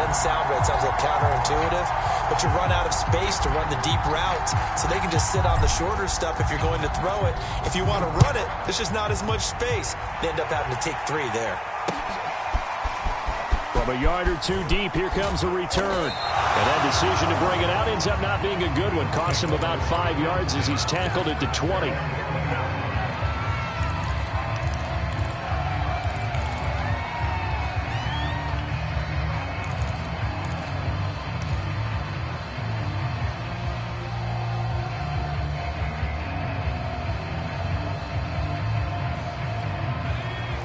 doesn't sound right. It sounds a little counterintuitive. But you run out of space to run the deep routes, so they can just sit on the shorter stuff if you're going to throw it. If you want to run it, there's just not as much space. They end up having to take 3 there. From a yard or 2 deep, here comes a return. And that decision to bring it out ends up not being a good one. Costs him about 5 yards as he's tackled at the 20.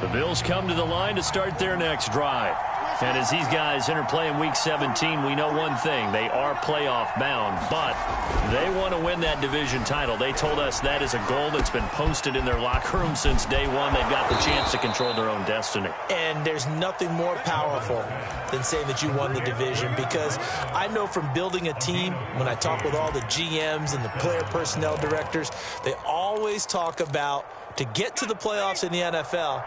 The Bills come to the line to start their next drive. And as these guys interplay in Week 17, we know one thing. They are playoff bound, but they want to win that division title. They told us that is a goal that's been posted in their locker room since day one. They've got the chance to control their own destiny. And there's nothing more powerful than saying that you won the division, because I know from building a team, when I talk with all the GMs and the player personnel directors, they always talk about, to get to the playoffs in the NFL,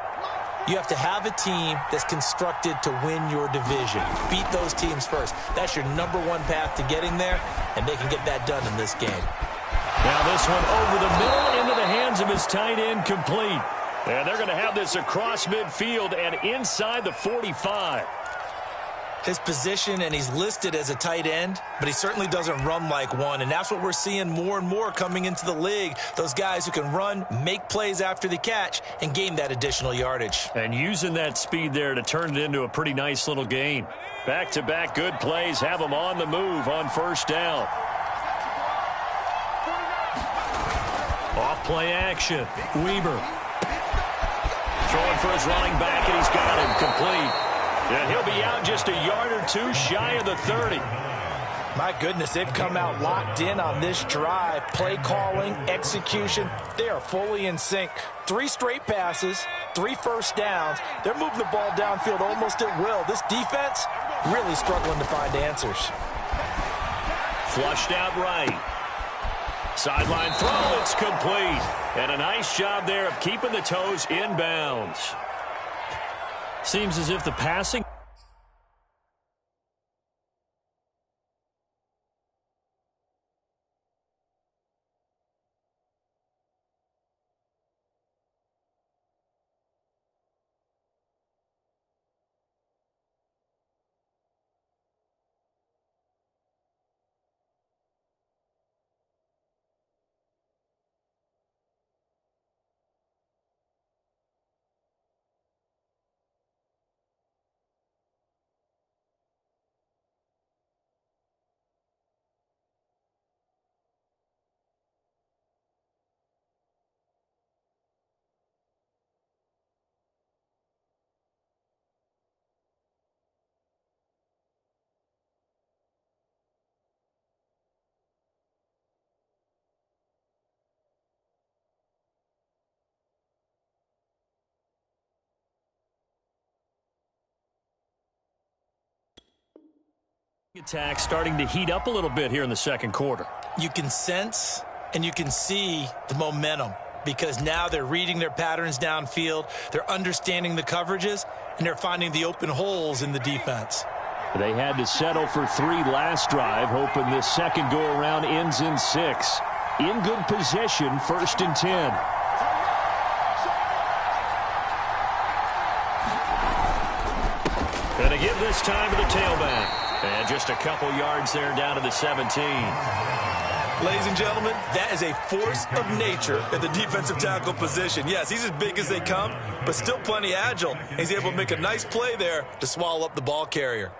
you have to have a team that's constructed to win your division. Beat those teams first. That's your #1 path to getting there, and they can get that done in this game. Now this one over the middle into the hands of his tight end, complete. And they're going to have this across midfield and inside the 45. His position, and he's listed as a tight end, but he certainly doesn't run like one, and that's what we're seeing more and more coming into the league. Those guys who can run, make plays after the catch, and gain that additional yardage. And using that speed there to turn it into a pretty nice little gain. Back-to-back good plays have him on the move on first down. Off-play action. Weber. Throwing for his running back, and he's got him complete. And he'll be out just a yard or 2 shy of the 30. My goodness, they've come out locked in on this drive. Play calling, execution, they are fully in sync. 3 straight passes, 3 first downs. They're moving the ball downfield almost at will. This defense really struggling to find answers. Flushed out right. Sideline throw, it's complete. And a nice job there of keeping the toes inbounds. Seems as if the passing attack starting to heat up a little bit here in the second quarter. You can sense and you can see the momentum, because now they're reading their patterns downfield, they're understanding the coverages, and they're finding the open holes in the defense. They had to settle for 3 last drive, hoping this second go-around ends in 6. In good position, 1st and 10. And to give this time to the tailback. And just a couple yards there down to the 17. Ladies and gentlemen, that is a force of nature at the defensive tackle position. Yes, he's as big as they come, but still plenty agile. He's able to make a nice play there to swallow up the ball carrier.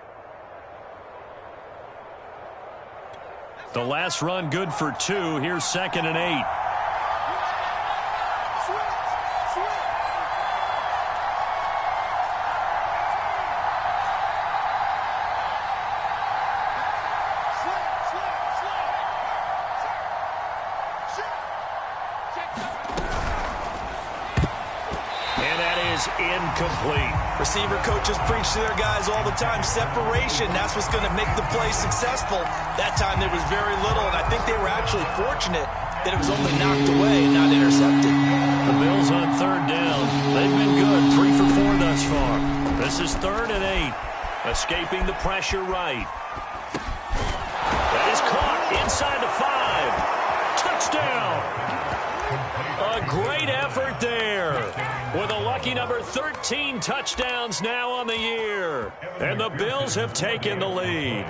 The last run good for 2. Here's 2nd and 8. Incomplete. Receiver coaches preach to their guys all the time. Separation, that's what's going to make the play successful. That time there was very little, and I think they were actually fortunate that it was only knocked away and not intercepted. The Bills on 3rd down. They've been good. 3 for 4 thus far. This is 3rd and 8. Escaping the pressure right. That is caught inside the 5. Touchdown. A great effort there. With a lucky number 13 touchdowns now on the year. And the Bills have taken the lead.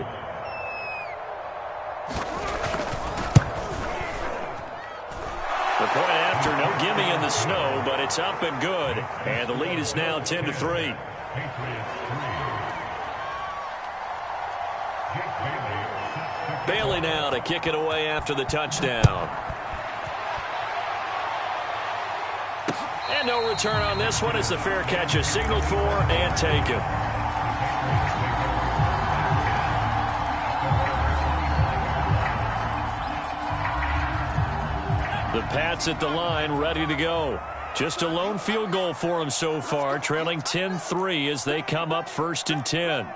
The point after, no gimme in the snow, but it's up and good. And the lead is now 10-3. Bailey now to kick it away after the touchdown. And no return on this one as the fair catch is signaled for and taken. The Pats at the line ready to go. Just a lone field goal for them so far, trailing 10-3 as they come up 1st and 10.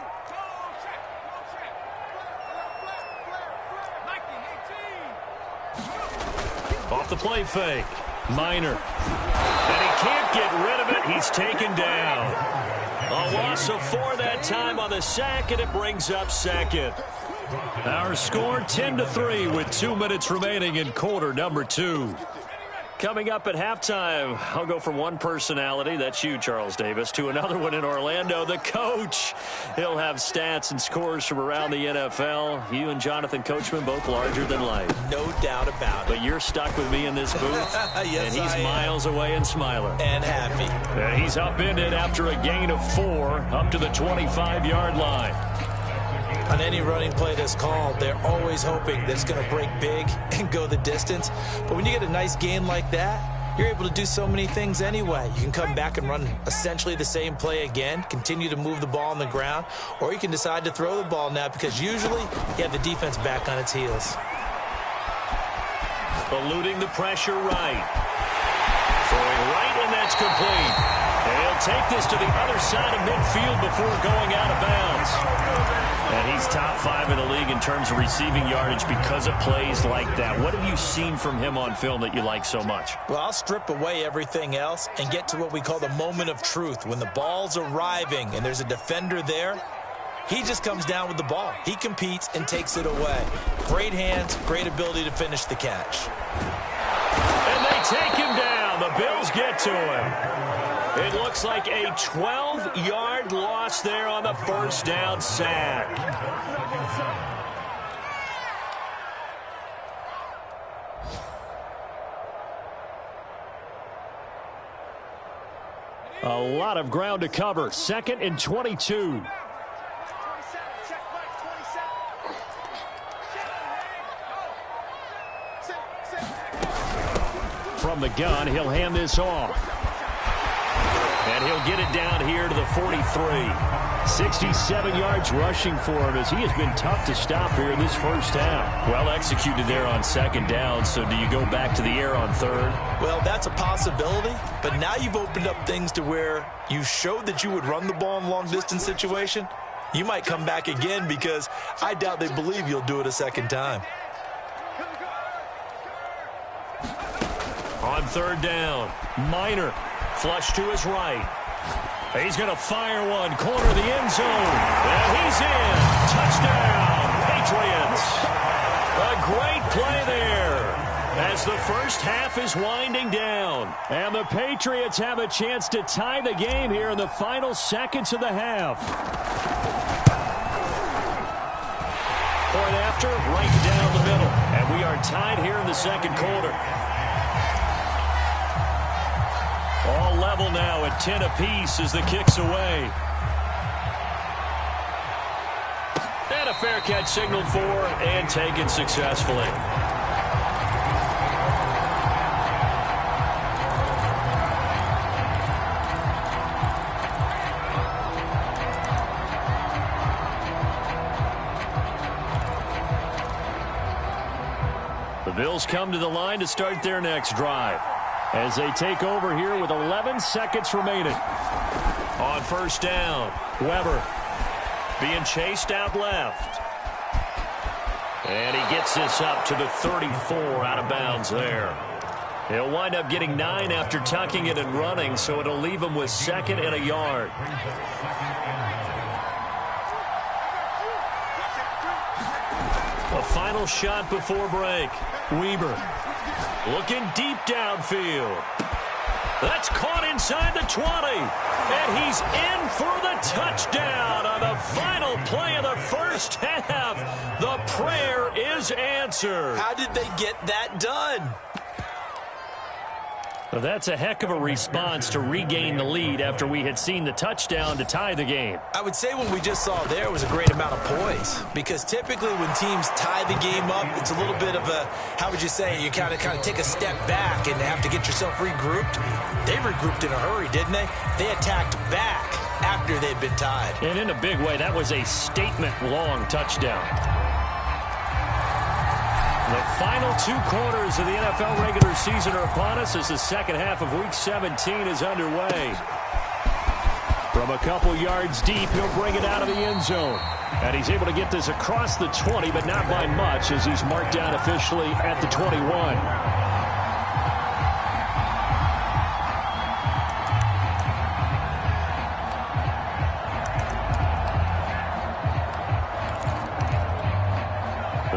Off the play fake. Minor. And he can't get rid of it. He's taken down. A loss of 4 that time on the sack, and it brings up 2nd. Our score 10-3 with 2 minutes remaining in quarter number 2. Coming up at halftime, I'll go from one personality, that's you, Charles Davis, to another one in Orlando, the coach. He'll have stats and scores from around the NFL. You and Jonathan Coachman both larger than life. No doubt about it. But you're stuck with me in this booth. Yes, and he's miles away and smiling. And happy. And he's upended after a gain of 4 up to the 25-yard line. On any running play that's called, they're always hoping that it's going to break big and go the distance. But when you get a nice gain like that, you're able to do so many things anyway. You can come back and run essentially the same play again, continue to move the ball on the ground, or you can decide to throw the ball now because usually you have the defense back on its heels. Eluding the pressure right. Throwing right, and that's complete. And he'll take this to the other side of midfield before going out of bounds. And he's top 5 in the league in terms of receiving yardage because of plays like that. What have you seen from him on film that you like so much? Well, I'll strip away everything else and get to what we call the moment of truth. When the ball's arriving and there's a defender there, he just comes down with the ball. He competes and takes it away. Great hands, great ability to finish the catch. And they take him down. The Bills get to him. It looks like a 12-yard loss there on the first down sack. A lot of ground to cover. 2nd and 22. From the gun, he'll hand this off. And he'll get it down here to the 43. 67 yards rushing for him as he has been tough to stop here in this first half. Well executed there on 2nd down, so do you go back to the air on 3rd? Well, that's a possibility, but now you've opened up things to where you showed that you would run the ball in a long-distance situation. You might come back again because I doubt they believe you'll do it a 2nd time. On 3rd down, Minor. Flush to his right. He's going to fire one. Corner of the end zone. And he's in. Touchdown, Patriots. A great play there as the first half is winding down. And the Patriots have a chance to tie the game here in the final seconds of the half. Point after, right down the middle. And we are tied here in the 2nd quarter. All level now at 10 apiece as the kick's away. And a fair catch signaled for and taken successfully. The Bills come to the line to start their next drive as they take over here with 11 seconds remaining. On 1st down, Weber being chased out left. And he gets this up to the 34 out of bounds there. He'll wind up getting 9 after tucking it and running, so it'll leave him with 2nd and a yard. A final shot before break. Weber looking deep downfield. That's caught inside the 20. And he's in for the touchdown on the final play of the first half. The prayer is answered. How did they get that done? Well, that's a heck of a response to regain the lead after we had seen the touchdown to tie the game. I would say what we just saw there was a great amount of poise, because typically when teams tie the game up, it's a little bit of a, how would you say, you kind of take a step back and have to get yourself regrouped. They regrouped in a hurry, didn't they? They attacked back after they'd been tied. And in a big way, that was a statement-long touchdown. The final 2 quarters of the NFL regular season are upon us as the second half of Week 17 is underway. From a couple yards deep, he'll bring it out of the end zone. And he's able to get this across the 20, but not by much, as he's marked down officially at the 21.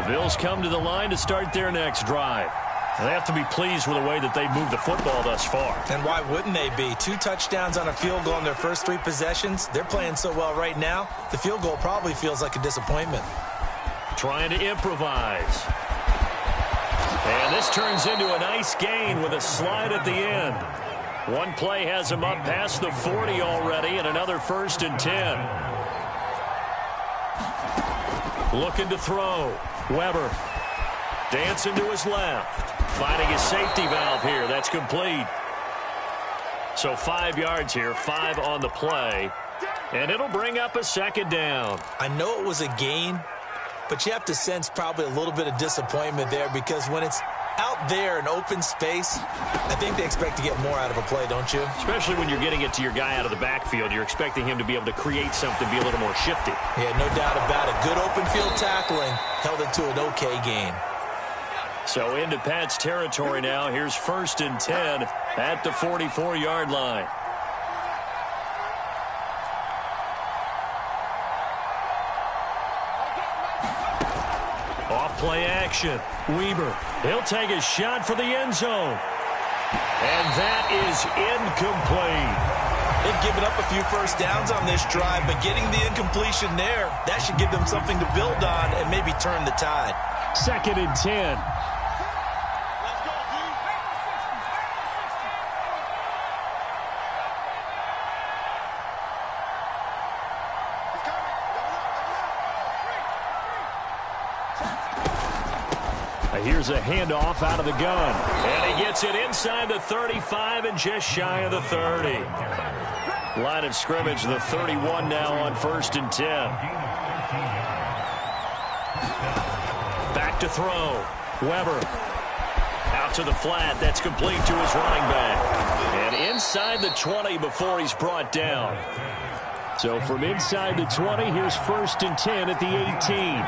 Bills come to the line to start their next drive. They have to be pleased with the way that they've moved the football thus far. And why wouldn't they be? 2 touchdowns on a field goal in their first 3 possessions. They're playing so well right now, the field goal probably feels like a disappointment. Trying to improvise. And this turns into a nice gain with a slide at the end. One play has him up past the 40 already, and another 1st and 10. Looking to throw. Weber dancing to his left. Finding his safety valve here. That's complete. So 5 yards here, 5 on the play. And it'll bring up a 2nd down. I know it was a gain, but you have to sense probably a little bit of disappointment there, because when it's out there in open space, I think they expect to get more out of a play, don't you? Especially when you're getting it to your guy out of the backfield. You're expecting him to be able to create something, be a little more shifty. Yeah, no doubt about it. Good open field tackling held it to an okay gain. So into Pat's territory now. Here's 1st and 10 at the 44-yard line. Off play action. Weber. He'll take a shot for the end zone. And that is incomplete. They've given up a few first downs on this drive, but getting the incompletion there, that should give them something to build on and maybe turn the tide. 2nd and 10. Here's a handoff out of the gun. And he gets it inside the 35 and just shy of the 30. Line of scrimmage, the 31 now on 1st and 10. Back to throw. Weber. Out to the flat. That's complete to his running back. And inside the 20 before he's brought down. So from inside the 20, here's 1st and 10 at the 18.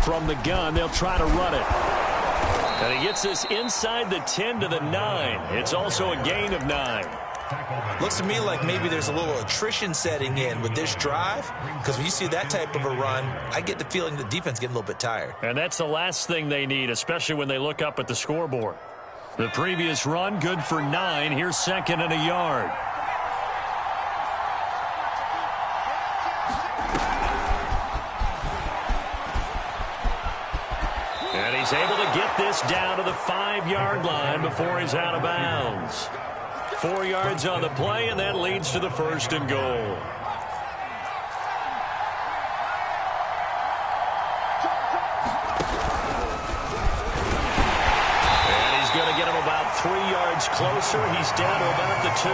From the gun, they'll try to run it. And he gets this inside the 10 to the 9. It's also a gain of 9. Looks to me like maybe there's a little attrition setting in with this drive, because when you see that type of a run, I get the feeling the defense getting a little bit tired. And that's the last thing they need, especially when they look up at the scoreboard. The previous run, good for 9. Here's 2nd and a yard. And he's able to get this down to the 5-yard line before he's out of bounds. 4 yards on the play, and that leads to the 1st and goal. And he's going to get him about 3 yards closer. He's down to about the 2.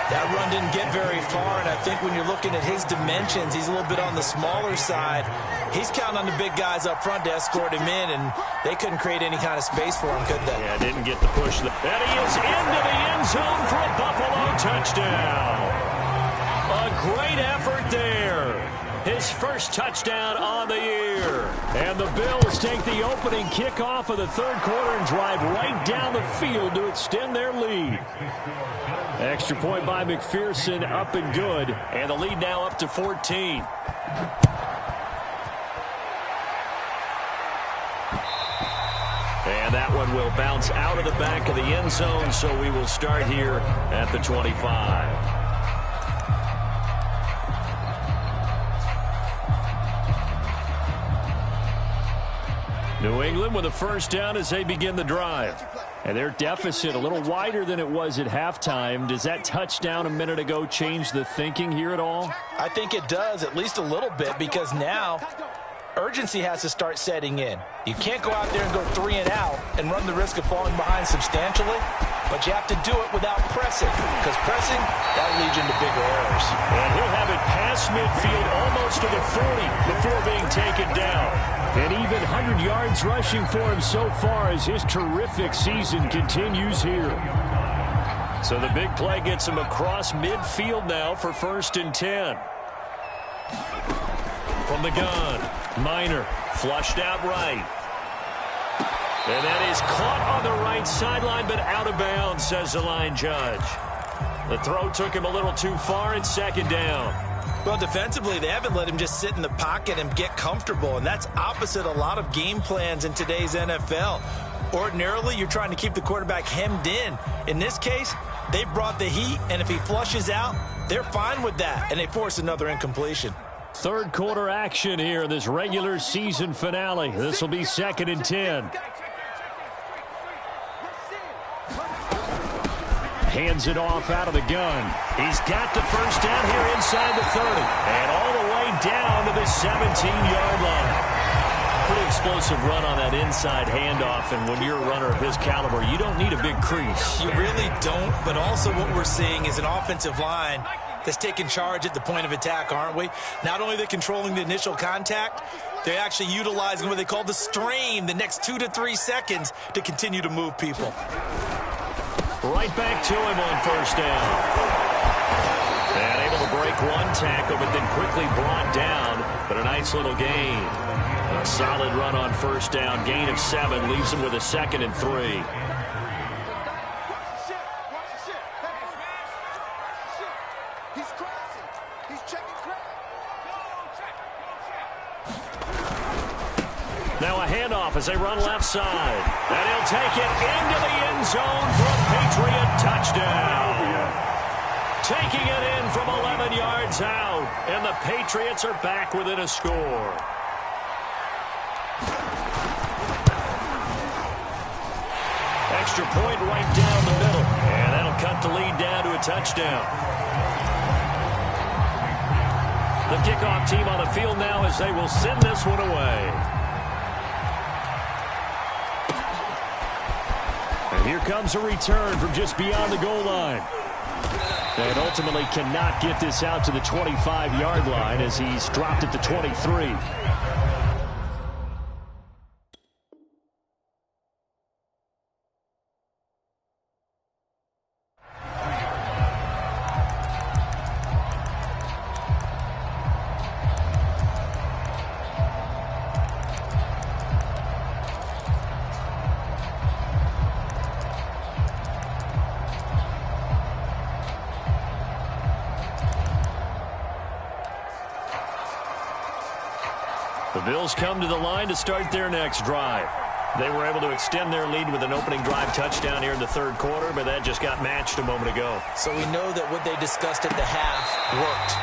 That run didn't get very far, and I think when you're looking at his dimensions, he's a little bit on the smaller side. He's counting on the big guys up front to escort him in, and they couldn't create any kind of space for him, could they? Yeah, didn't get the push. And he is into the end zone for a Buffalo touchdown. A great effort there. His first touchdown on the year. here. And the Bills take the opening kickoff of the third quarter and drive right down the field to extend their lead. Extra point by McPherson, up and good. And the lead now up to 14. And that one will bounce out of the back of the end zone, so we will start here at the 25. New England with a first down as they begin the drive. And their deficit a little wider than it was at halftime. Does that touchdown a minute ago change the thinking here at all? I think it does, at least a little bit, because now urgency has to start setting in. You can't go out there and go 3 and out and run the risk of falling behind substantially, but you have to do it without pressing, because pressing, that leads you into bigger errors. And he'll have it past midfield almost to the 40 before being taken down. And even 100 yards rushing for him so far as his terrific season continues here. So the big play gets him across midfield now for 1st and 10. From the gun, Minor flushed out right. And that is caught on the right sideline, but out of bounds, says the line judge. The throw took him a little too far, and 2nd down. Well, defensively, they haven't let him just sit in the pocket and get comfortable, and that's opposite a lot of game plans in today's NFL. Ordinarily, you're trying to keep the quarterback hemmed in. In this case, they brought the heat, and if he flushes out, they're fine with that, and they force another incompletion. Third quarter action here in this regular season finale. This will be 2nd and 10. Hands it off out of the gun. He's got the first down here inside the 30. And all the way down to the 17-yard line. Pretty explosive run on that inside handoff, and when you're a runner of his caliber, you don't need a big crease. You really don't, but also what we're seeing is an offensive line that's taking charge at the point of attack, aren't we? Not only are they controlling the initial contact, they're actually utilizing what they call the strain, the next 2 to 3 seconds, to continue to move people. Right back to him on 1st down. And able to break one tackle, but then quickly brought down. But a nice little gain. A solid run on 1st down. Gain of 7 leaves him with a 2nd and 3. Now a handoff as they run left side. And he'll take it into the end zone for a Patriot touchdown. Taking it in from 11 yards out. And the Patriots are back within a score. Extra point right down the middle. And that'll cut the lead down to a touchdown. The kickoff team on the field now as they will send this one away. And here comes a return from just beyond the goal line. And ultimately cannot get this out to the 25-yard line as he's dropped at the 23. The Bills come to the line to start their next drive. They were able to extend their lead with an opening drive touchdown here in the third quarter, but that just got matched a moment ago. So we know that what they discussed at the half worked.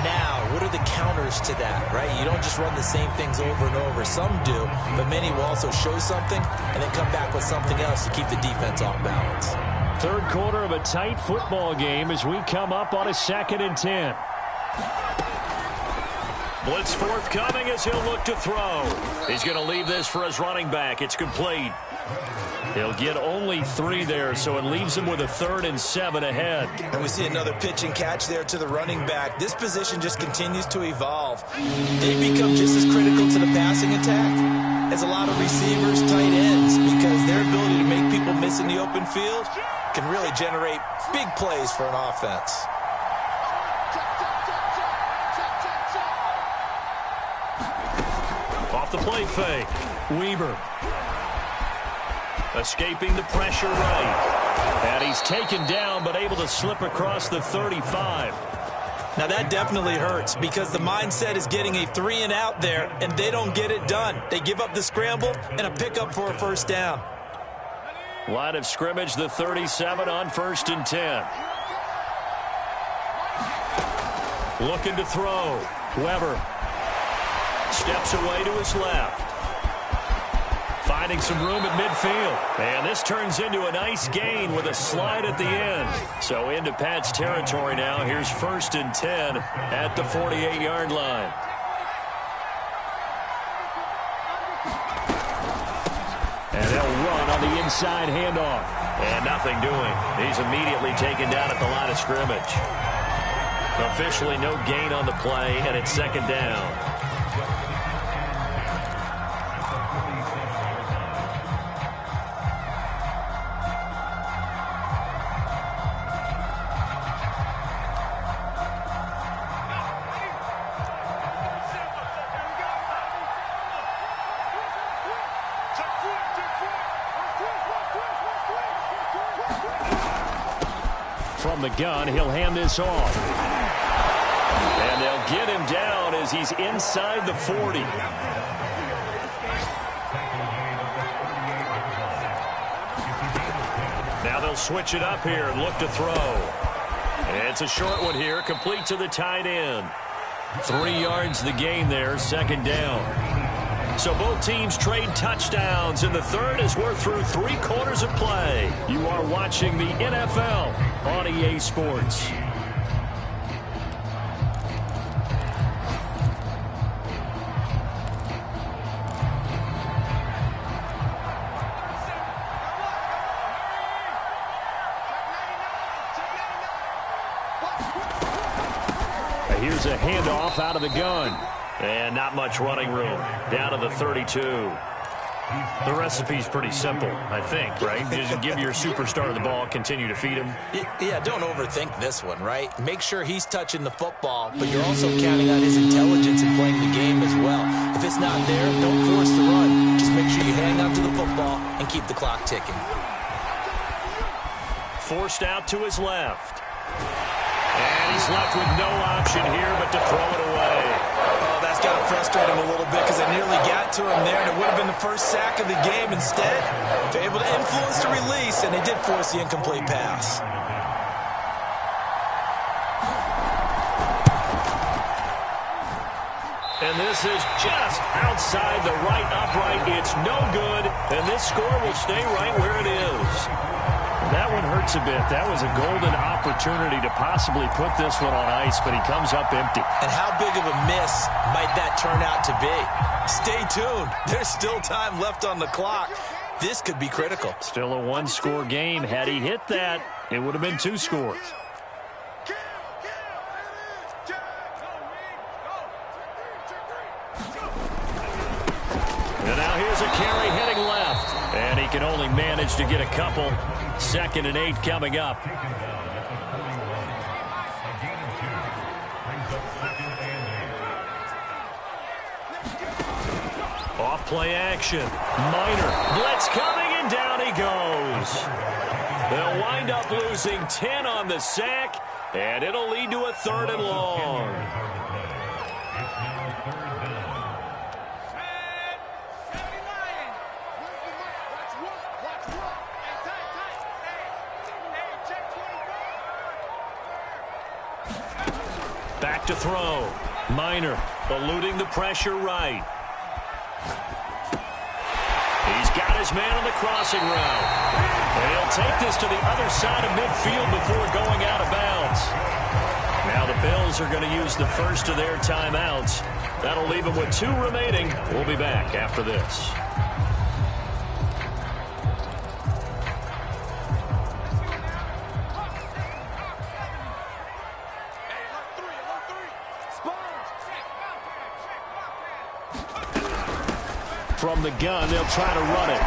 Now, what are the counters to that, right? You don't just run the same things over and over. Some do, but many will also show something and then come back with something else to keep the defense off balance. Third quarter of a tight football game as we come up on a 2nd and 10. Blitz forthcoming as he'll look to throw. He's going to leave this for his running back. It's complete. He'll get only 3 there, so it leaves him with a 3rd and 7 ahead. And we see another pitch and catch there to the running back. This position just continues to evolve. They become just as critical to the passing attack as a lot of receivers, tight ends, because their ability to make people miss in the open field can really generate big plays for an offense. the play fake. Weber. Escaping the pressure right. And he's taken down, but able to slip across the 35. Now, that definitely hurts because the mindset is getting a 3-and-out there, and they don't get it done. They give up the scramble and a pickup for a first down. Line of scrimmage, the 37 on 1st and 10. Looking to throw. Weber steps away to his left. Finding some room at midfield. And this turns into a nice gain with a slide at the end. So into Pat's territory now. Here's 1st and 10 at the 48-yard line. And they'll run on the inside handoff. And nothing doing. He's immediately taken down at the line of scrimmage. Officially no gain on the play, and it's 2nd down. From the gun, he'll hand this off. And they'll get him down as he's inside the 40. Now they'll switch it up here and look to throw. And it's a short one here, complete to the tight end. 3 yards the gain there, 2nd down. So both teams trade touchdowns in the third as we're through 3 quarters of play. You are watching the NFL on EA Sports. Here's a handoff out of the gun. And not much running room. Down to the 32. The recipe's pretty simple, I think, right? Just give your superstar the ball, continue to feed him. Yeah, don't overthink this one, right? Make sure he's touching the football, but you're also counting on his intelligence in playing the game as well. If it's not there, don't force the run. Just make sure you hang on to the football and keep the clock ticking. Forced out to his left. And he's left with no option here but to throw it away. Oh, that's got to frustrate him a little bit because they nearly got to him there, and it would have been the first sack of the game. Instead, they're able to influence the release, and they did force the incomplete pass. And this is just outside the right upright. It's no good, and this score will stay right where it is. That one hurts a bit. That was a golden opportunity to possibly put this one on ice, but he comes up empty. And how big of a miss might that turn out to be? Stay tuned. There's still time left on the clock. This could be critical. Still a 1-score game. Had he hit that, it would have been 2 scores. And now here's a carry heading left. And he can only manage to get a couple. 2nd and 8 coming up. Off play action. Minor. Blitz coming, and down he goes. They'll wind up losing 10 on the sack, and it'll lead to a 3rd and long. Back to throw. Minor eluding the pressure right. He's got his man on the crossing route. And he'll take this to the other side of midfield before going out of bounds. Now the Bills are going to use the first of their timeouts. That'll leave them with 2 remaining. We'll be back after this. From the gun, they'll try to run it.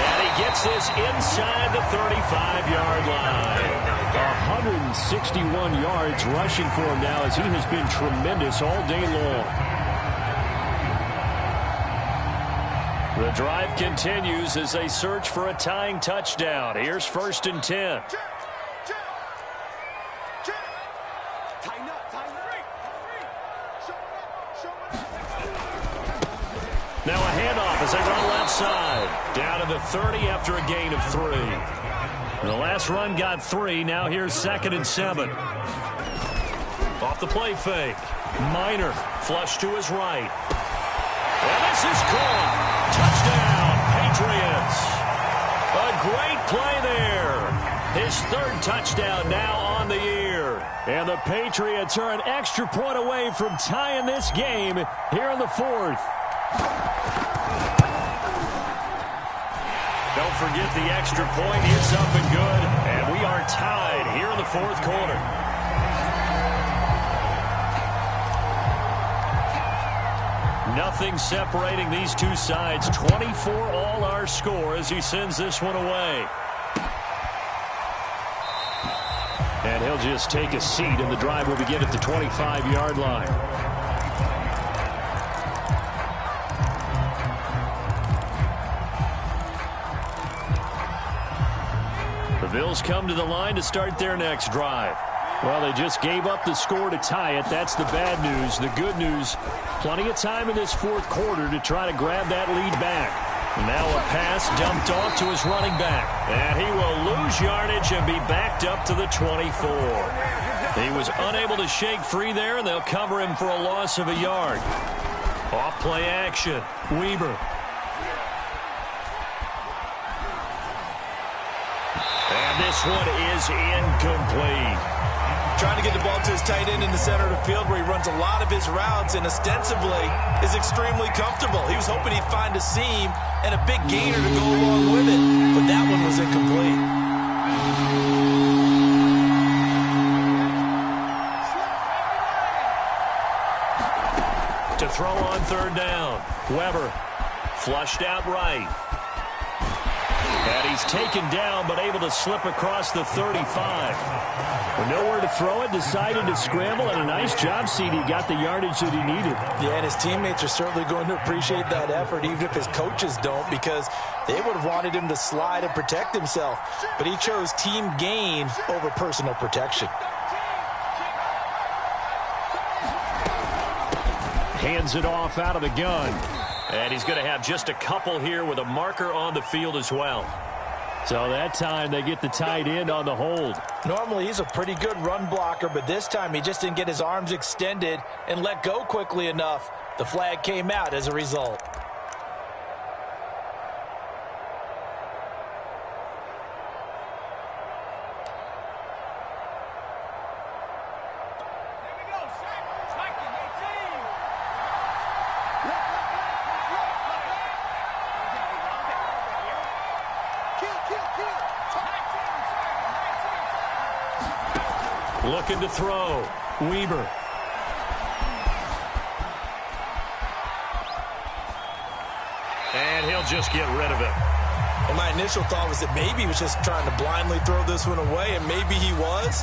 And he gets this inside the 35-yard line. 161 yards rushing for him now as he has been tremendous all day long. The drive continues as they search for a tying touchdown. Here's 1st and 10. Now a handoff as they run left side. Down to the 30 after a gain of 3. The last run got 3. Now here's 2nd and 7. Off the play fake. Minor flush to his right. And this is caught. Touchdown, Patriots. A great play there. His 3rd touchdown now on the year. And the Patriots are an extra point away from tying this game here in the 4th. Don't forget the extra point. It's up and good. And we are tied here in the 4th quarter. Nothing separating these two sides. 24 all our score as he sends this one away. And he'll just take a seat, and the drive will begin at the 25-yard line. The Bills come to the line to start their next drive. Well, they just gave up the score to tie it. That's the bad news. The good news, plenty of time in this 4th quarter to try to grab that lead back. Now a pass dumped off to his running back. And he will lose yardage and be backed up to the 24. He was unable to shake free there, and they'll cover him for a loss of a yard. Off play action. Weber. And this one is incomplete. Trying to get the ball to his tight end in the center of the field where he runs a lot of his routes and ostensibly is extremely comfortable. He was hoping he'd find a seam and a big gainer to go along with it, but that one was incomplete. To throw on 3rd down. Weber flushed out right. And he's taken down, but able to slip across the 35. With nowhere to throw it, decided to scramble, and a nice job, CD. Got the yardage that he needed. Yeah, and his teammates are certainly going to appreciate that effort, even if his coaches don't, because they would have wanted him to slide and protect himself. But he chose team gain over personal protection. Hands it off out of the gun. And he's going to have just a couple here with a marker on the field as well. So that time they get the tight end on the hold. Normally he's a pretty good run blocker, but this time he just didn't get his arms extended and let go quickly enough. The flag came out as a result. Looking to throw. Weber. And he'll just get rid of it. Well, my initial thought was that maybe he was just trying to blindly throw this one away, and maybe he was.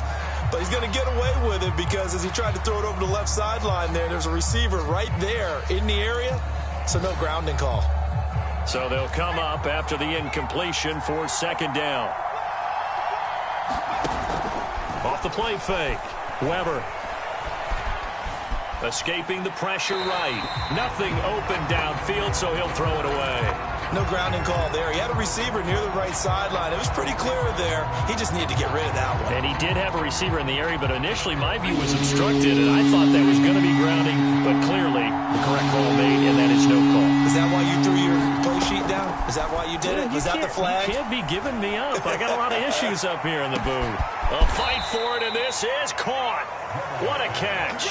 But he's going to get away with it because as he tried to throw it over the left sideline there's a receiver right there in the area, so no grounding call. So they'll come up after the incompletion for 2nd down. Off the play fake. Weber. Escaping the pressure right. Nothing open downfield, so he'll throw it away. No grounding call there. He had a receiver near the right sideline. It was pretty clear there. He just needed to get rid of that one. And he did have a receiver in the area, but initially my view was obstructed, and I thought that was going to be grounding, but clearly the correct call made, and that is no call. Is that why you threw your play sheet down? Is that why you did it? Was that the flag? You can't be giving me up. I got a lot of issues up here in the booth. A fight for it, and this is caught. What a catch.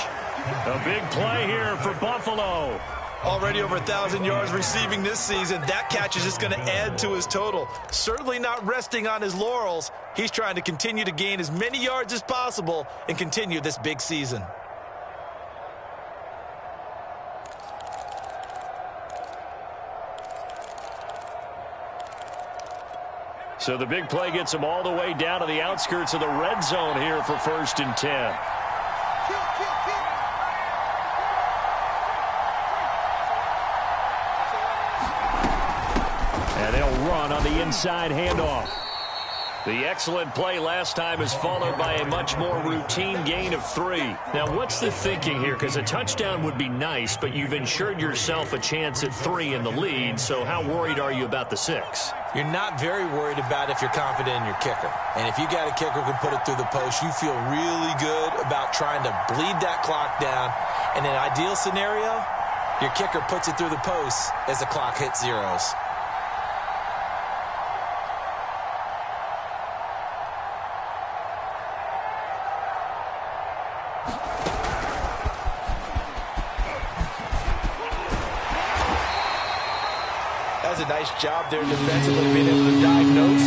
A big play here for Buffalo. Already over 1,000 yards receiving this season. That catch is just going to add to his total. Certainly not resting on his laurels. He's trying to continue to gain as many yards as possible and continue this big season. So the big play gets him all the way down to the outskirts of the red zone here for 1st and 10. run on the inside handoff. The excellent play last time is followed by a much more routine gain of 3. Now, what's the thinking here? Because a touchdown would be nice, but you've ensured yourself a chance at 3 in the lead, so how worried are you about the 6? You're not very worried about if you're confident in your kicker. And if you got a kicker who can put it through the post, you feel really good about trying to bleed that clock down. In an ideal scenario, your kicker puts it through the post as the clock hits zeros. That's a nice job there defensively, being able to diagnose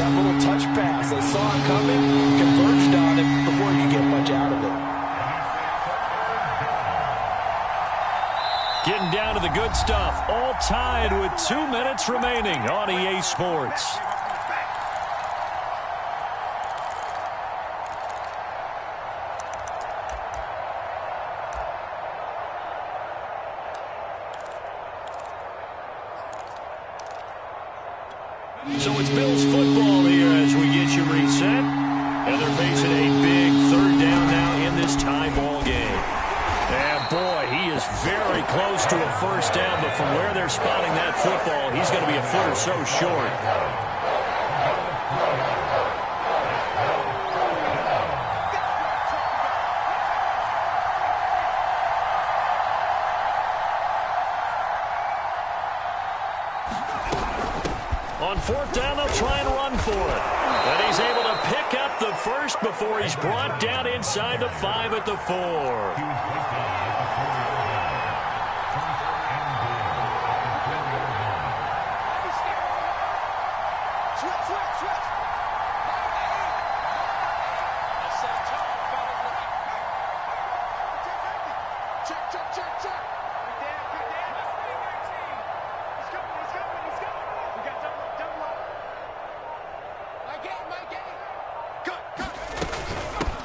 that little touch pass. They saw it coming, converged on it before you could get much out of it. Getting down to the good stuff. All tied with 2 minutes remaining on EA Sports. So it's Bills football here as we get you reset. And they're facing a big 3rd down now in this tie ball game. And boy, he is very close to a 1st down, but from where they're spotting that football, he's going to be a foot or so short. On 4th down, they'll try and run for it. And he's able to pick up the 1st before he's brought down inside the 5 at the 4.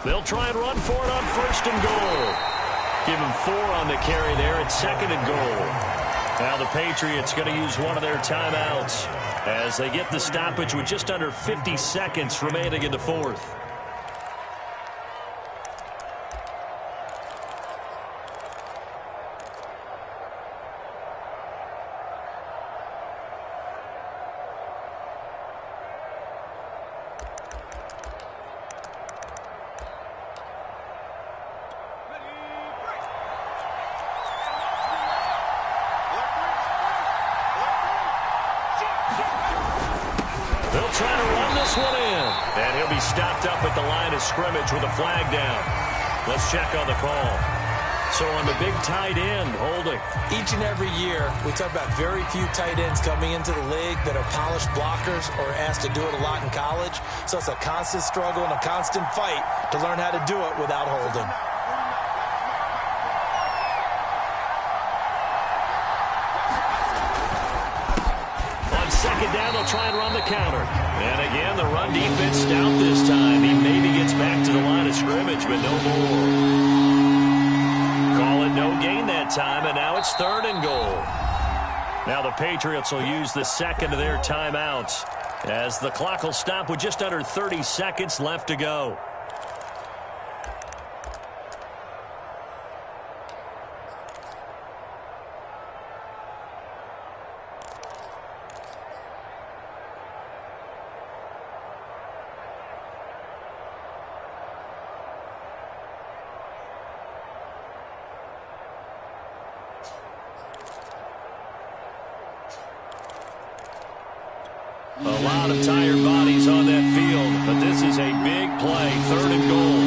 They'll try and run for it on 1st and goal. Give him 4 on the carry there at 2nd and goal. Now the Patriots going to use one of their timeouts as they get the stoppage with just under 50 seconds remaining in the 4th. They'll try to run this one in. And he'll be stopped up at the line of scrimmage with a flag down. Let's check on the call. So on the big tight end, holding. Each and every year, we talk about very few tight ends coming into the league that are polished blockers or asked to do it a lot in college. So it's a constant struggle and a constant fight to learn how to do it without holding. On 2nd down, they'll try and run the counter. And again, the run defense stout this time. He maybe gets back to the line of scrimmage, but no more. Call it no gain that time, and now it's 3rd and goal. Now the Patriots will use the 2nd of their timeouts as the clock will stop with just under 30 seconds left to go. A lot of tired bodies on that field, but this is a big play, 3rd and goal.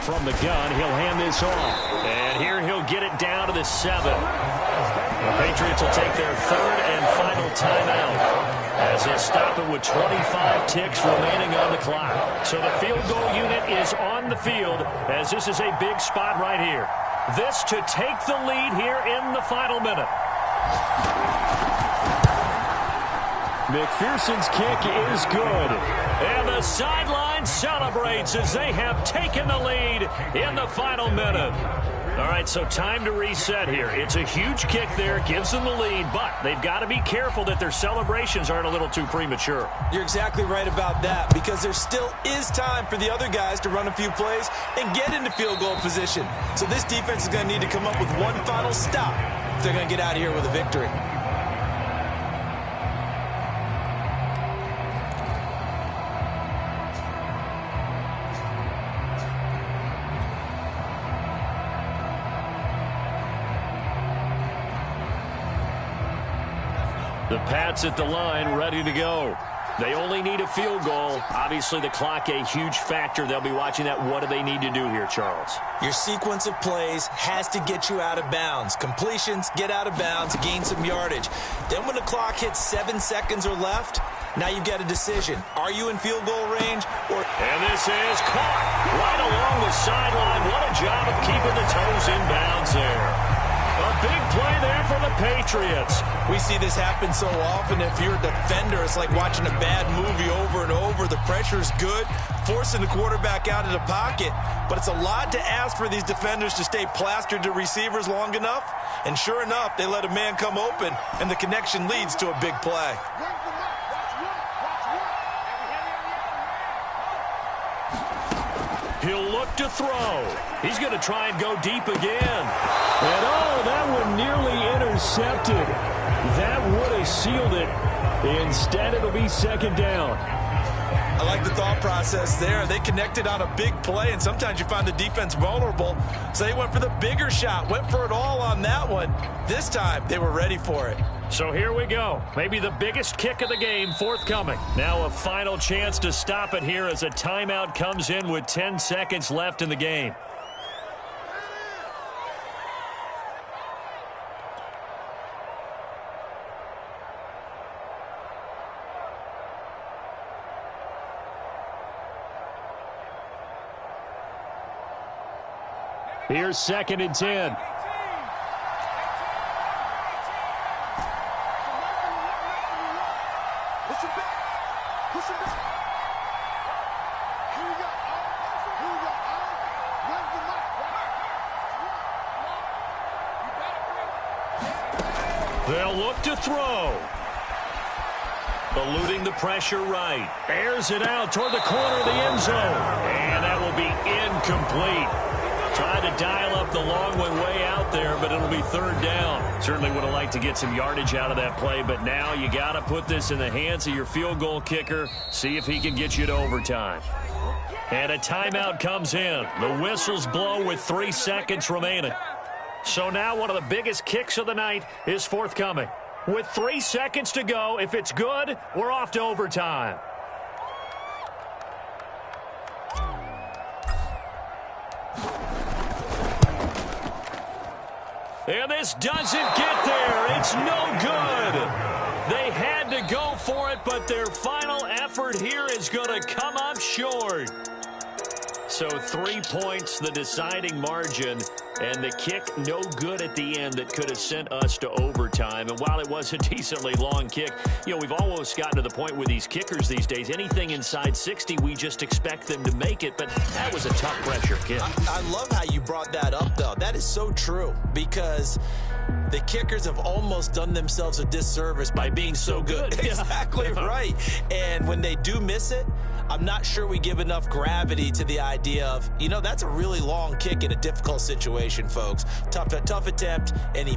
From the gun, he'll hand this off. And here he'll get it down to the 7. The Patriots will take their 3rd and final timeout as they'll stop it with 25 ticks remaining on the clock. So the field goal unit is on the field as this is a big spot right here. This to take the lead here in the final minute. McPherson's kick is good. And the sideline celebrates as they have taken the lead in the final minute. All right, so time to reset here. It's a huge kick there, gives them the lead, but they've got to be careful that their celebrations aren't a little too premature. You're exactly right about that, because there still is time for the other guys to run a few plays and get into field goal position. So this defense is going to need to come up with one final stop if they're going to get out of here with a victory. The Pats at the line, ready to go. They only need a field goal. Obviously, the clock a huge factor. They'll be watching that. What do they need to do here, Charles? Your sequence of plays has to get you out of bounds. Completions, get out of bounds, gain some yardage. Then when the clock hits 7 seconds or left, now you've got a decision. Are you in field goal range? And this is caught right along the sideline. What a job of keeping the toes in bounds there. A big play there for the Patriots. We see this happen so often. If you're a defender, it's like watching a bad movie over and over. The pressure's good, forcing the quarterback out of the pocket. But it's a lot to ask for these defenders to stay plastered to receivers long enough. And sure enough, they let a man come open, and the connection leads to a big play. He'll look to throw. He's going to try and go deep again. And oh, that one nearly intercepted. That would have sealed it. Instead, it'll be second down. I like the thought process there. They connected on a big play, and sometimes you find the defense vulnerable. So they went for the bigger shot, went for it all on that one. This time, they were ready for it. So here we go. Maybe the biggest kick of the game forthcoming. Now a final chance to stop it here as a timeout comes in with 10 seconds left in the game. Here's 2nd and 10. They'll look to throw. Eluding the pressure right. Airs it out toward the corner of the end zone. And that will be incomplete. Tried to dial up the long one way out there, but it'll be 3rd down. Certainly would have liked to get some yardage out of that play, but now you got to put this in the hands of your field goal kicker. See if he can get you to overtime. And a timeout comes in. The whistles blow with 3 seconds remaining. So now one of the biggest kicks of the night is forthcoming. With 3 seconds to go, if it's good, we're off to overtime. And this doesn't get there. It's no good. They had to go for it, but their final effort here is going to come up short. So 3 points, the deciding margin, and the kick no good at the end that could have sent us to overtime. And while it was a decently long kick, you know, we've almost gotten to the point with these kickers these days. Anything inside 60, we just expect them to make it. But that was a tough pressure kick. I love how you brought that up, though. That is so true, because the kickers have almost done themselves a disservice by being so good. Exactly right. And when they do miss it, I'm not sure we give enough gravity to the idea of, you know, that's a really long kick in a difficult situation, folks. Tough attempt, and he